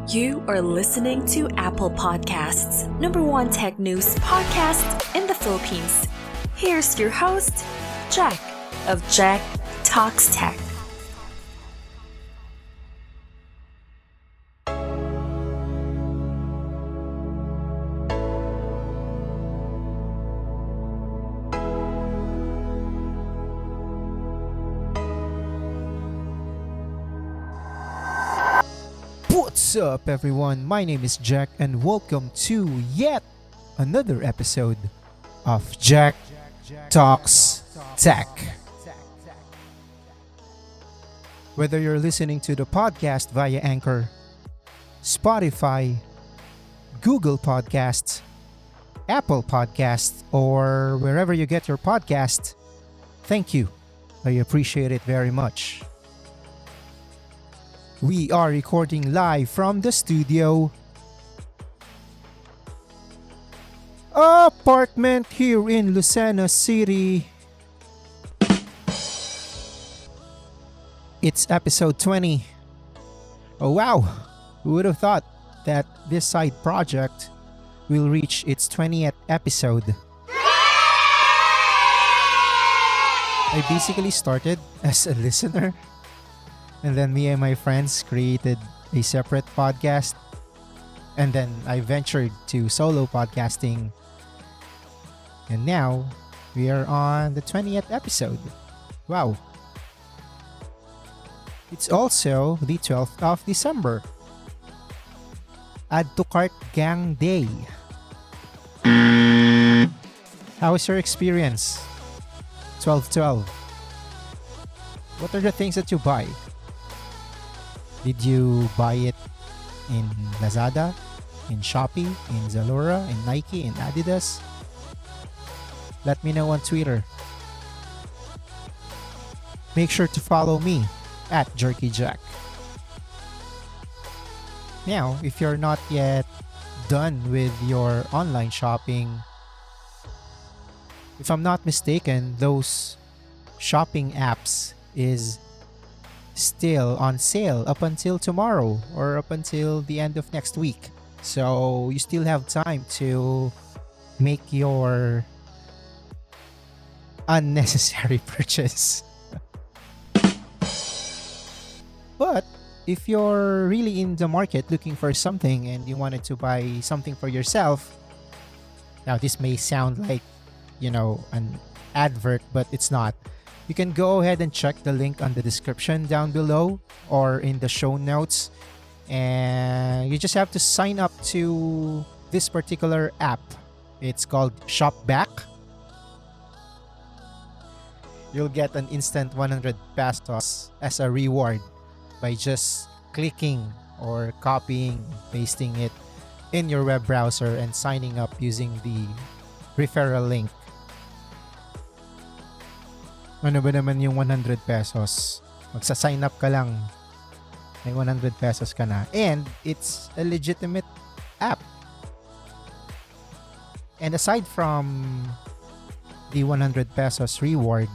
You are listening to Apple Podcasts, number one tech news podcast in the Philippines. Here's your host, Jeck of Jeck Talks Tech. What's up, everyone? My name is Jeck, and welcome to yet another episode of Jeck Talks Tech. Whether you're listening to the podcast via Anchor, Spotify, Google Podcasts, Apple Podcasts, or wherever you get your podcast, thank you. I appreciate it very much. We are recording live from the studio apartment here in Lucena City. It's episode 20. Oh wow, who would have thought that this side project will reach its 20th episode? I basically started as a listener, and then me and my friends created a separate podcast. And then I ventured to solo podcasting. And now we are on the 20th episode. Wow. It's also the 12th of December. Add to cart gang day. How was your experience? 12/12. What are the things that you buy? Did you buy it in Lazada, in Shopee, in Zalora, in Nike, in Adidas? Let me know on Twitter. Make sure to follow me at JerkyJack. Now, if you're not yet done with your online shopping, if I'm not mistaken, those shopping apps is still on sale up until tomorrow or up until the end of next week. So you still have time to make your unnecessary purchase. But if you're really in the market looking for something and you wanted to buy something for yourself, now this may sound like, an advert, but it's not. You can go ahead and check the link on the description down below or in the show notes. And you just have to sign up to this particular app. It's called Shopback. You'll get an instant 100 pesos as a reward by just clicking or copying, pasting it in your web browser and signing up using the referral link. Ano ba naman yung 100 pesos? Magsa-sign up ka lang. May 100 pesos ka na. And it's a legitimate app. And aside from the 100 pesos reward,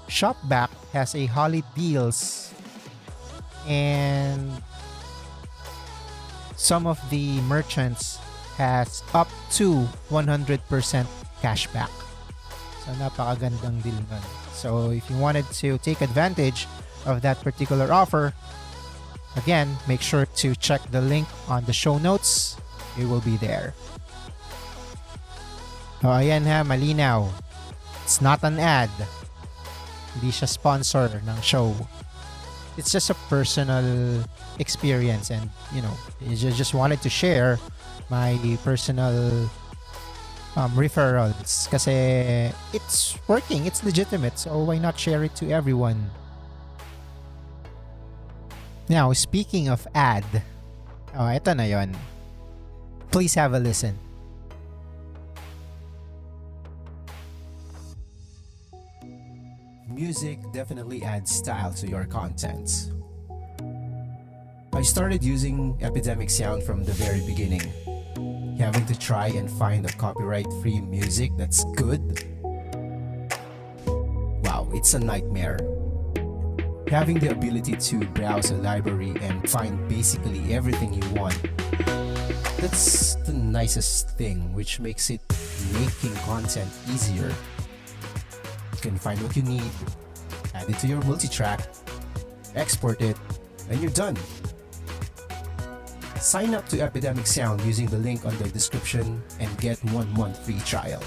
Shopback has a holiday deals. And some of the merchants has up to 100% cashback. So, napakagandang deal nun. So, if you wanted to take advantage of that particular offer, again, make sure to check the link on the show notes. It will be there. O, ayan ha, malinaw. It's not an ad. Hindi siya sponsor ng show. It's just a personal experience and, I just wanted to share my personal referrals kasi it's working, it's legitimate, so why not share it to everyone? Now, speaking of ad, eto na yon. Please have a listen. Music definitely adds style to your content. I started using Epidemic Sound from the very beginning. Having to try and find a copyright-free music that's good? Wow, it's a nightmare. Having the ability to browse a library and find basically everything you want, that's the nicest thing, which makes it making content easier. You can find what you need, add it to your multi-track, export it, and you're done. Sign up to Epidemic Sound using the link on the description and get 1 month free trial.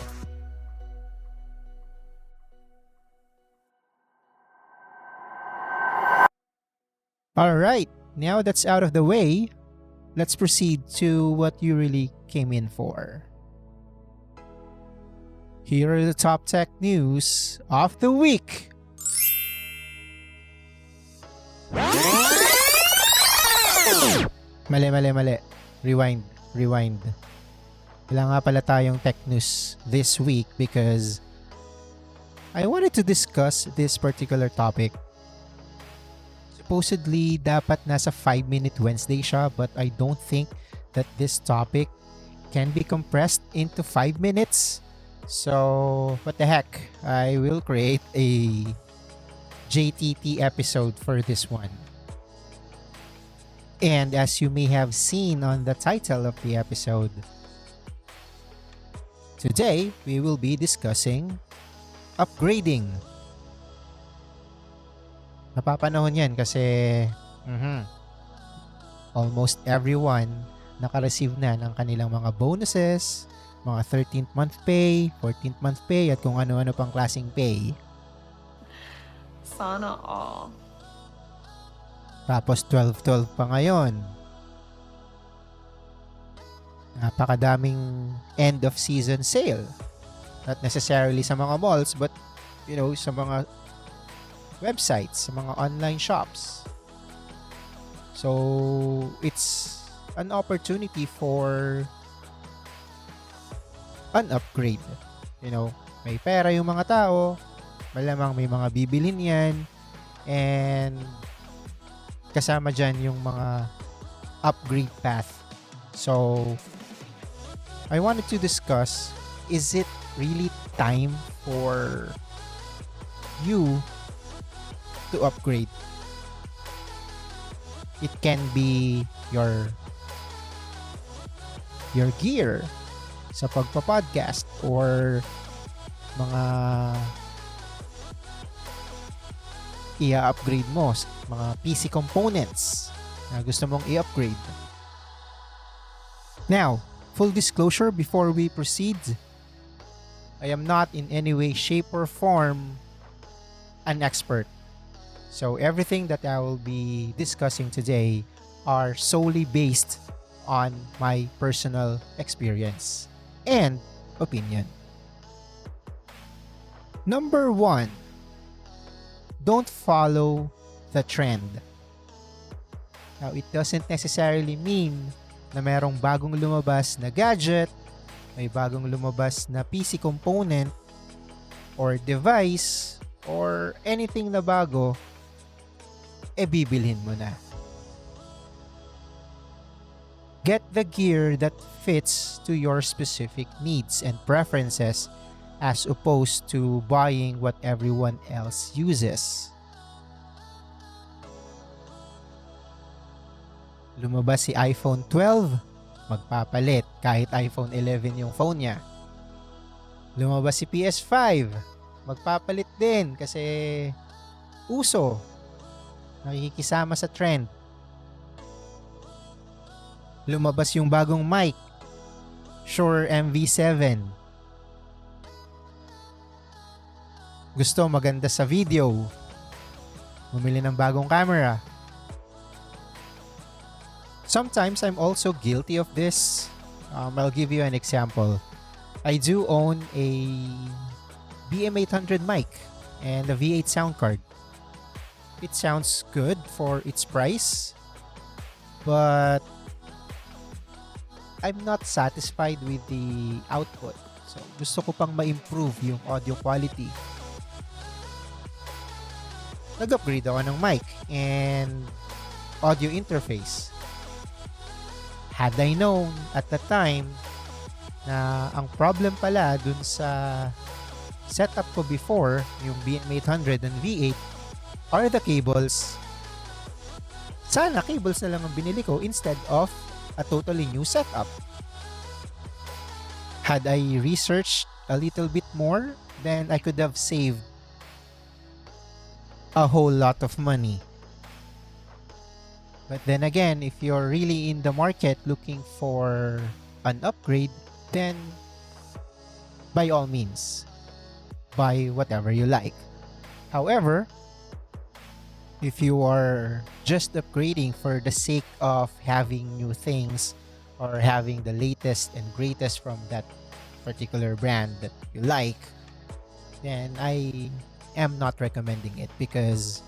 Alright, now that's out of the way, let's proceed to what you really came in for. Here are the top tech news of the week. Mali. Rewind. Wala nga pala tayong tech news this week because I wanted to discuss this particular topic. Supposedly, dapat nasa 5-minute Wednesday siya, but I don't think that this topic can be compressed into 5 minutes. So, what the heck? I will create a JTT episode for this one. And as you may have seen on the title of the episode, today we will be discussing upgrading. Napapanahon yan kasi almost everyone naka-receive na ng kanilang mga bonuses, mga 13th month pay, 14th month pay, at kung ano-ano pang klaseng pay. Sana all. Tapos 12-12 pa ngayon. Napakadaming end of season sale. Not necessarily sa mga malls, but sa mga websites, sa mga online shops. So, it's an opportunity for an upgrade. May pera yung mga tao, malamang may mga bibilin yan, and kasama dyan yung mga upgrade path. So, I wanted to discuss, is it really time for you to upgrade? It can be your gear sa pagpa-podcast or mga i-upgrade mo, mga PC components na gusto mong i-upgrade. Now, full disclosure before we proceed, I am not in any way, shape, or form an expert. So everything that I will be discussing today are solely based on my personal experience and opinion. Number 1, don't follow the trend. Now, it doesn't necessarily mean na merong bagong lumabas na gadget, may bagong lumabas na PC component or device or anything na bago, bibilhin mo na. Get the gear that fits to your specific needs and preferences as opposed to buying what everyone else uses. Lumabas si iPhone 12, magpapalit kahit iPhone 11 yung phone niya. Lumabas si PS5, magpapalit din kasi uso, nakikisama sa trend. Lumabas yung bagong mic, Shure MV7. Gusto maganda sa video, bumili ng bagong camera. Sometimes I'm also guilty of this. I'll give you an example. I do own a BM800 mic and a V8 sound card. It sounds good for its price, but I'm not satisfied with the output. So, gusto ko pang ma-improve yung audio quality. Nag-upgrade ako ng mic and audio interface. Had I known at the time na ang problem pala dun sa setup ko before, yung BM800 and V8, are the cables. Sana cables na lang ang binili ko instead of a totally new setup. Had I researched a little bit more, then I could have saved a whole lot of money. But then again, if you're really in the market looking for an upgrade, then by all means, buy whatever you like. However, if you are just upgrading for the sake of having new things or having the latest and greatest from that particular brand that you like, then I am not recommending it, because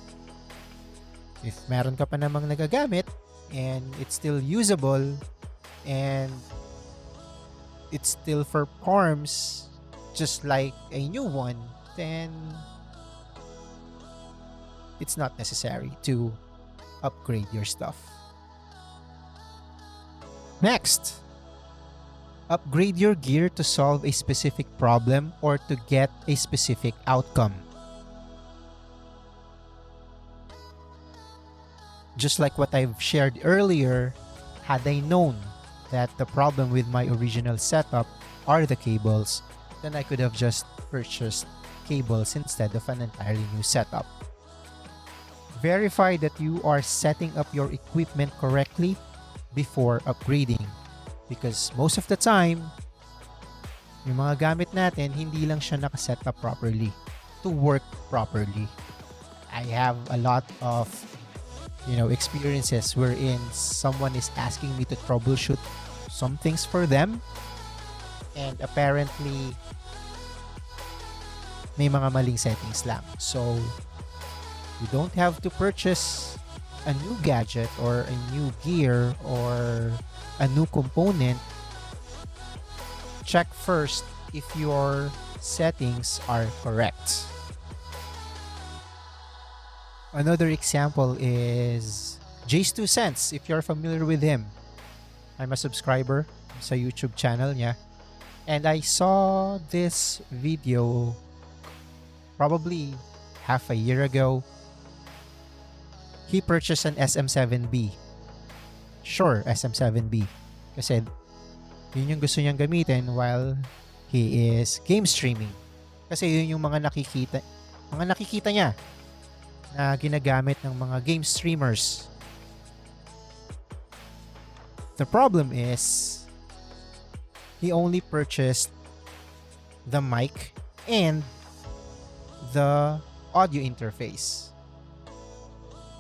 if meron ka pa namang nagagamit and it's still usable and it still performs just like a new one, then it's not necessary to upgrade your stuff. Next, upgrade your gear to solve a specific problem or to get a specific outcome. Just like what I've shared earlier, had I known that the problem with my original setup are the cables, then I could have just purchased cables instead of an entirely new setup. Verify that you are setting up your equipment correctly before upgrading, because most of the time, yung mga gamit natin, hindi lang siya nakaset up properly to work properly. I have a lot of experiences wherein someone is asking me to troubleshoot some things for them, and apparently may mga maling settings lang. So you don't have to purchase a new gadget or a new gear or a new component. Check first if your settings are correct. Another example is Jay's 2 Cents, if you're familiar with him. I'm a subscriber sa YouTube channel niya. And I saw this video probably half a year ago. He purchased an SM7B. Sure, SM7B. Kasi yun yung gusto niyang gamitin while he is game streaming. Kasi yun yung mga nakikita niya na ginagamit ng mga game streamers. The problem is he only purchased the mic and the audio interface.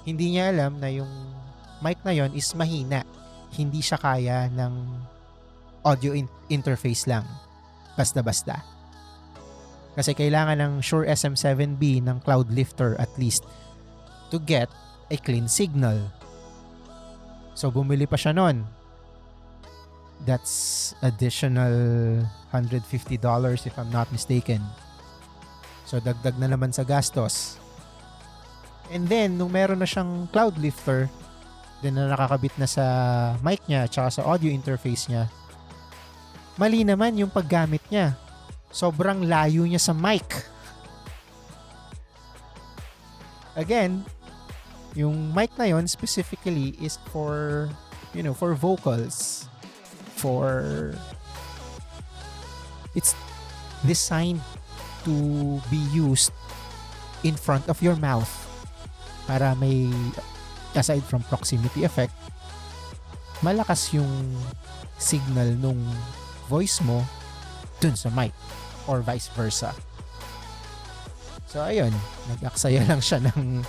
Hindi niya alam na yung mic na yon is mahina. Hindi siya kaya ng audio interface lang. Basta-basta. Kasi kailangan ng Shure SM7B ng cloud lifter at least to get a clean signal. So bumili pa siya nun. That's additional $150 if I'm not mistaken. So dagdag na naman sa gastos. And then, nung meron na siyang cloud lifter, then na nakakabit na sa mic niya at sa audio interface niya, mali naman yung paggamit niya. Sobrang layo niya sa mic. Again, yung mic na yon specifically is for, for vocals. It's designed to be used in front of your mouth. Para may, aside from proximity effect, malakas yung signal nung voice mo dun sa mic or vice versa. So ayun, nag-aksaya lang siya ng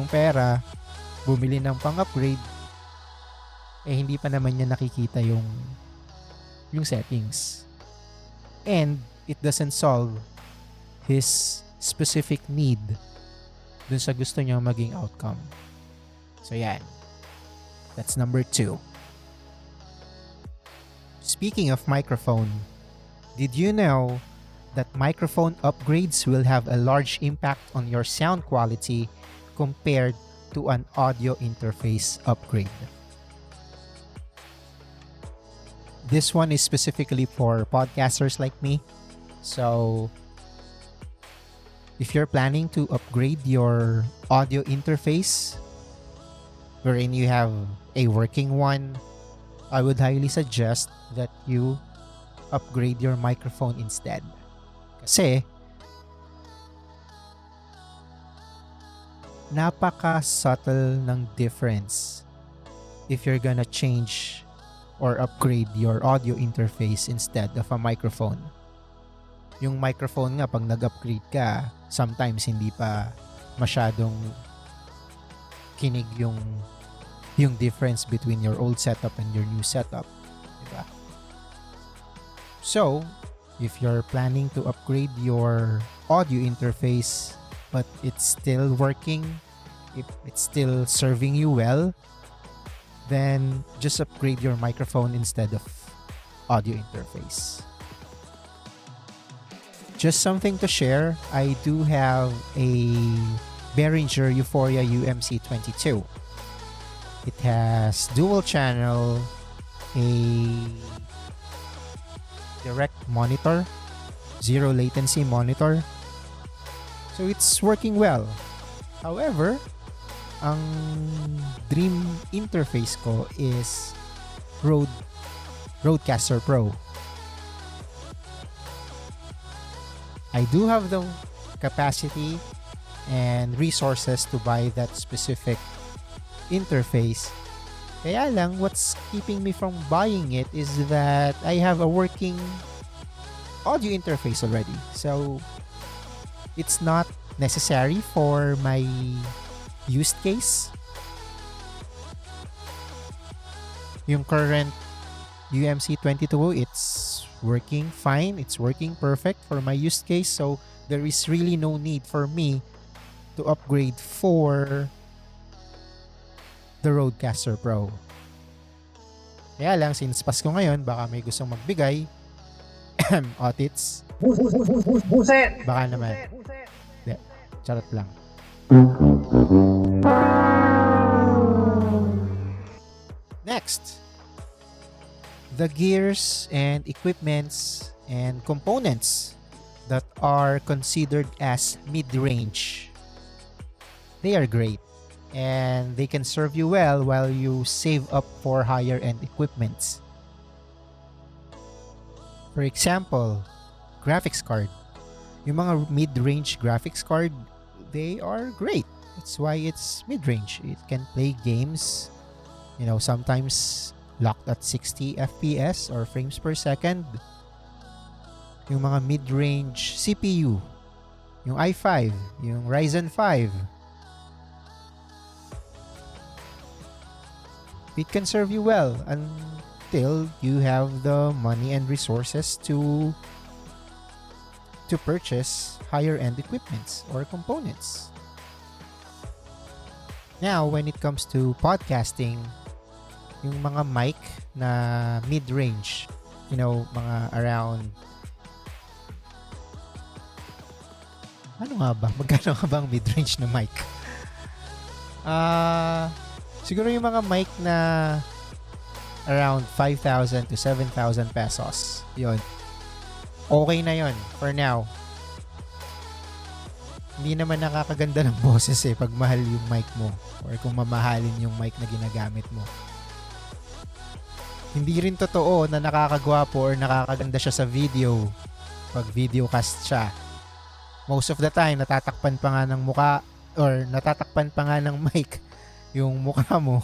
pera, bumili ng pang-upgrade, hindi pa naman niya nakikita yung settings. And it doesn't solve his specific need dun sa gusto niya maging outcome. So yan. That's number 2. Speaking of microphone, did you know that microphone upgrades will have a large impact on your sound quality compared to an audio interface upgrade? This one is specifically for podcasters like me. So If you're planning to upgrade your audio interface, wherein you have a working one, I would highly suggest that you upgrade your microphone instead. Kasi, napaka-subtle ng difference if you're gonna change or upgrade your audio interface instead of a microphone. Yung microphone nga, pag nag-upgrade ka, sometimes hindi pa masyadong kinig yung difference between your old setup and your new setup. Diba? So, if you're planning to upgrade your audio interface but it's still working, if it's still serving you well, then just upgrade your microphone instead of audio interface. Just something to share, I do have a Behringer Euphoria UMC22. It has dual channel, a direct monitor, zero latency monitor. So it's working well. However, ang dream interface ko is Rodecaster Pro. I do have the capacity and resources to buy that specific interface. Kaya lang, what's keeping me from buying it is that I have a working audio interface already. So, it's not necessary for my use case. Yung current UMC22, it's working fine. It's working perfect for my use case. So, there is really no need for me to upgrade for the Rodecaster Pro. Kaya lang, since Pasko ngayon, baka may gustong magbigay. Otits. Buset! Baka naman. De, charot lang. Next. The gears and equipments and components that are considered as mid-range. They are great and they can serve you well while you save up for higher-end equipments. For example, graphics card. Yung mga mid-range graphics card, they are great. That's why it's mid-range. It can play games, sometimes locked at 60 FPS or frames per second. Yung mga mid-range CPU, yung i5, yung Ryzen 5. It can serve you well until you have the money and resources to purchase higher-end equipments or components. Now, when it comes to podcasting, yung mga mic na mid-range, mga around magkano nga ba ang mid-range na mic? Siguro yung mga mic na around 5,000 to 7,000 pesos. Yun. Okay na yun for now. Hindi naman nakakaganda ng boses pag mahal yung mic mo or kung mamahalin yung mic na ginagamit mo. Hindi rin totoo na nakakagwapo or nakakaganda siya sa video pag videocast siya. Most of the time, natatakpan pa nga ng muka or natatakpan pa nga ng mic yung mukha mo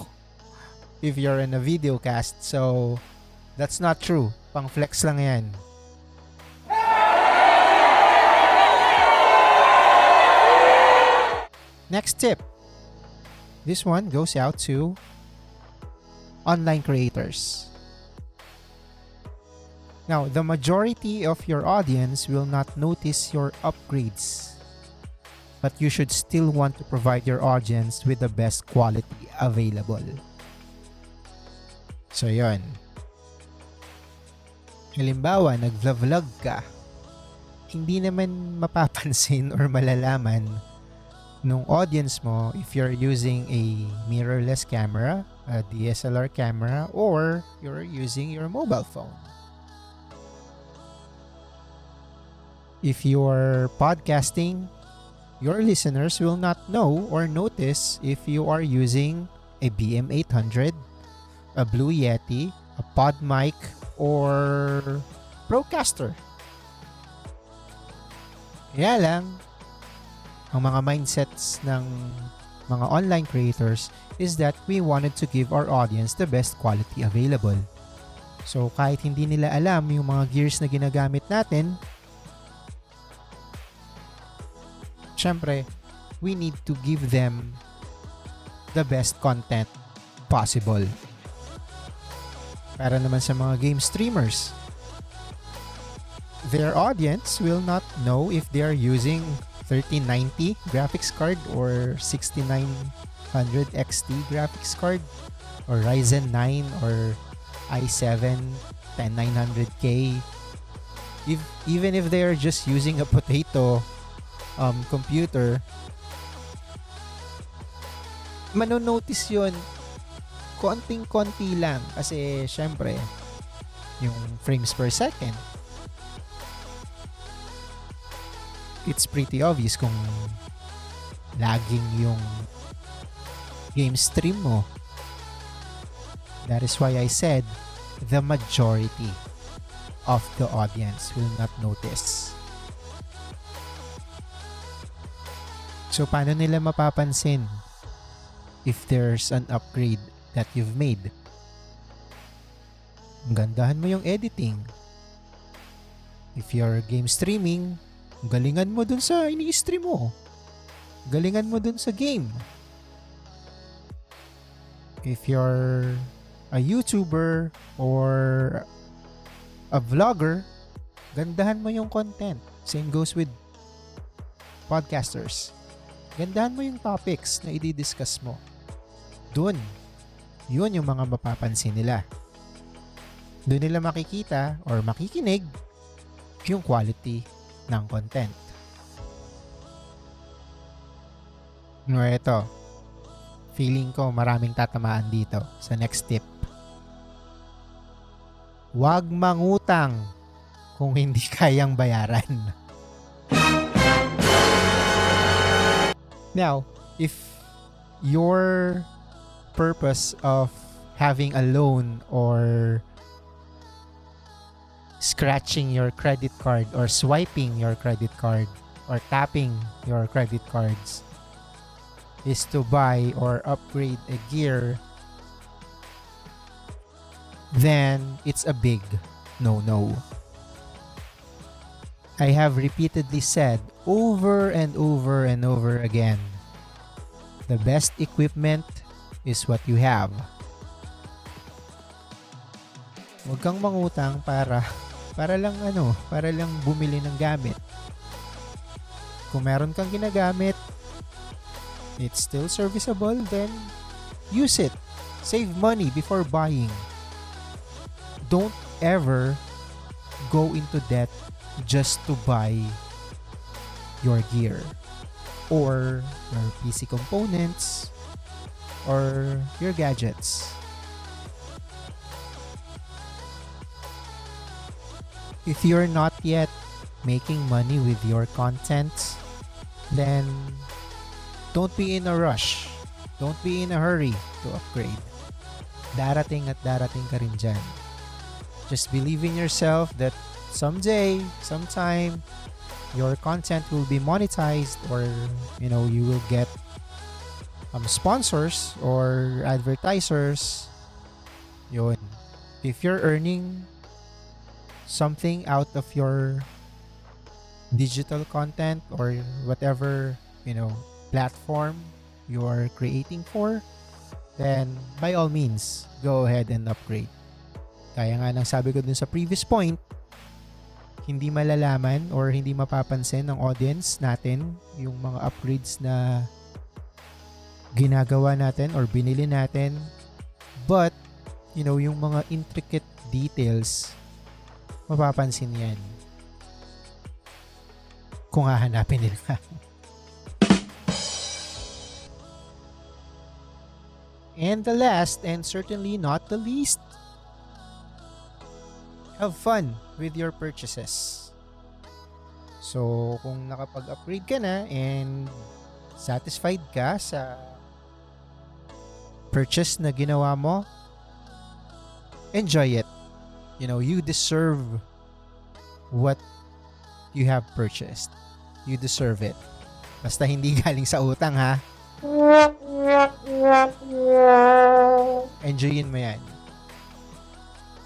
if you're in a videocast. So, that's not true. Pang flex lang yan. Next tip. This one goes out to online creators. Now, the majority of your audience will not notice your upgrades, but you should still want to provide your audience with the best quality available. So, yun. Halimbawa, nag-vlog ka, hindi naman mapapansin or malalaman nung audience mo if you're using a mirrorless camera, a DSLR camera, or you're using your mobile phone. If you're podcasting, Your listeners will not know or notice if you are using a BM800, a Blue Yeti, a Pod mic, or Procaster. Kaya lang, ang mga mindsets ng mga online creators is that we wanted to give our audience the best quality available. So kahit hindi nila alam yung mga gears na ginagamit natin, syempre, we need to give them the best content possible. Para naman sa mga game streamers, their audience will not know if they are using 3090 graphics card or 6900 XT graphics card or Ryzen 9 or i7 10900K. Even if they are just using a potato computer, manonotice yun konting-konti lang kasi syempre yung frames per second, it's pretty obvious kung lagging yung game stream mo. That is why I said the majority of the audience will not notice. So, paano nila mapapansin if there's an upgrade that you've made? Gandahan mo yung editing. If you're game streaming, galingan mo dun sa ini-stream mo. Galingan mo dun sa game. If you're a YouTuber or a vlogger, gandahan mo yung content. Same goes with podcasters. Gandahan mo yung topics na i-discuss mo. Yun yung mga mapapansin nila. Doon nila makikita or makikinig yung quality ng content. No, ito. Feeling ko maraming tatamaan dito sa next tip. Huwag mangutang kung hindi kayang bayaran. Now, if your purpose of having a loan or scratching your credit card or swiping your credit card or tapping your credit cards is to buy or upgrade a gear, then it's a big no-no. I have repeatedly said over and over and over again, the best equipment is what you have. Huwag kang mangutang para lang bumili ng gamit. Kung meron kang ginagamit, it's still serviceable, then use it. Save money before buying. Don't ever go into debt just to buy your gear or your PC components or your gadgets. If you're not yet making money with your content, then don't be in a rush. Don't be in a hurry to upgrade. Darating at darating ka rin dyan. Just believe in yourself that someday, sometime, your content will be monetized or, you will get sponsors or advertisers. Yun. If you're earning something out of your digital content or whatever, platform you are creating for, then by all means, go ahead and upgrade. Kaya nga nang sabi ko dun sa previous point, hindi malalaman or hindi mapapansin ng audience natin yung mga upgrades na ginagawa natin or binili natin. But, yung mga intricate details, mapapansin yan kung hahanapin nila. And the last, and certainly not the least, have fun with your purchases. So, kung nakapag-upgrade ka na and satisfied ka sa purchase na ginawa mo, enjoy it. You deserve what you have purchased. You deserve it. Basta hindi galing sa utang, ha? Enjoyin mo yan.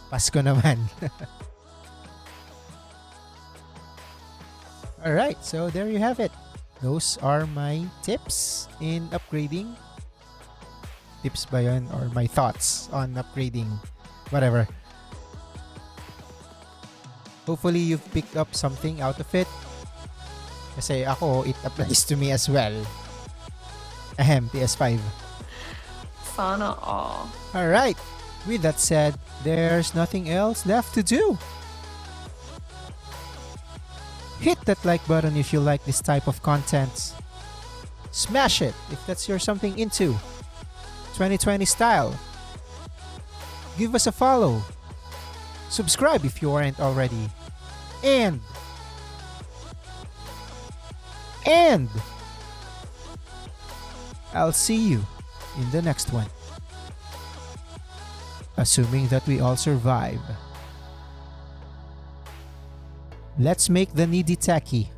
Pasko naman. Alright, so there you have it. Those are my tips in upgrading. Tips ba yun? Or my thoughts on upgrading. Whatever. Hopefully you've picked up something out of it. Kasi ako, it applies to me as well. PS5. Sana all. Alright, with that said, there's nothing else left to do. Hit that like button if you like this type of content. Smash it if that's your something into 2020 style. Give us a follow. Subscribe if you aren't already. And I'll see you in the next one. Assuming that we all survive. Let's make the needy tacky.